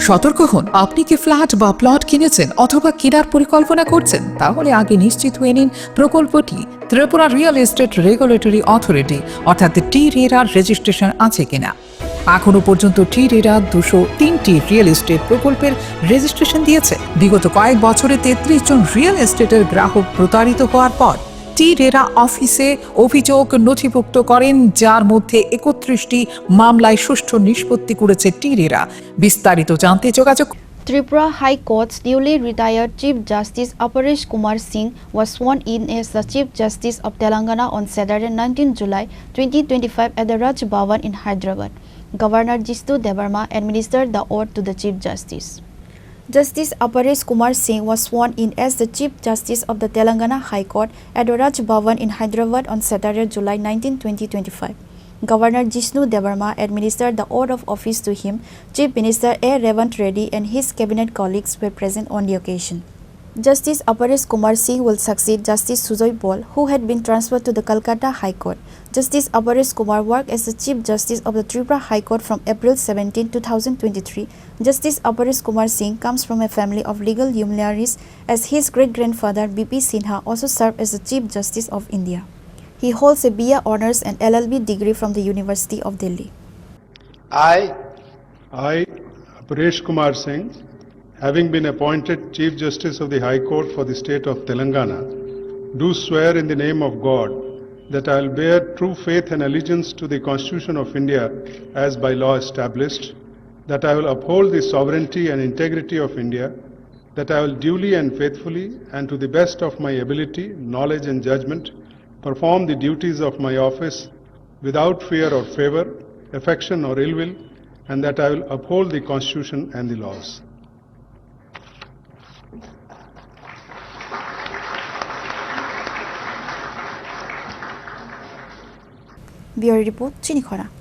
সতর্ক হন, আপনি কি ফ্ল্যাট বা প্লট কিনেছেন অথবা কেনার পরিকল্পনা করছেন, তাহলে আগে নিশ্চিত হয়ে নিন প্রকল্পটি Tripura real estate regulatory authority অর্থাৎ টি-রেরার রেজিস্ট্রেশন আছে কিনা। এখনো পর্যন্ত টি-রেরা 203টি রিয়েল এস্টেট প্রকল্পের রেজিস্ট্রেশন দিয়েছে। বিগত কয়েক বছরে 33 জন রিয়েল এস্টেটের গ্রাহক প্রতারিত হওয়ার পর টি-রেরা অফিসে অভিযোগ নথিভুক্ত করেন, যার মধ্যে 31টি মামলায় সুষ্ঠু নিষ্পত্তি করেছে টি-রেরা। বিস্তারিত জানতে যোগাযোগ। Tripura High Court's newly retired Chief Justice Apresh Kumar Singh was sworn in as the Chief Justice of Telangana on Saturday, 19 July 2025 at the Raj Bhavan in Hyderabad. Governor Jishnu Debarma administered the oath to the Chief Justice. Justice Apresh Kumar Singh was sworn in as the Chief Justice of the Telangana High Court at the Raj Bhavan in Hyderabad on Saturday, July 19, 2025. Governor Jishnu Debarma administered the oath of office to him. Chief Minister A. Revant Reddy and his cabinet colleagues were present on the occasion. Justice Apresh Kumar Singh will succeed Justice Sujoy Paul, who had been transferred to the Calcutta High Court. Justice Apresh Kumar worked as the Chief Justice of the Tripura High Court from April 17, 2023. Justice Apresh Kumar Singh comes from a family of legal luminaries, as his great-grandfather B.P. Sinha also served as the Chief Justice of India. He holds a BA Honours and LLB degree from the University of Delhi. I, Apresh Kumar Singh, having been appointed Chief Justice of the High Court for the state of Telangana, do swear in the name of God that I will bear true faith and allegiance to the Constitution of India as by law established, that I will uphold the sovereignty and integrity of India, that I will duly and faithfully and to the best of my ability, knowledge and judgment perform the duties of my office without fear or favor, affection or ill will, and that I will uphold the Constitution and the laws. Bureau Report, Chini Khorang.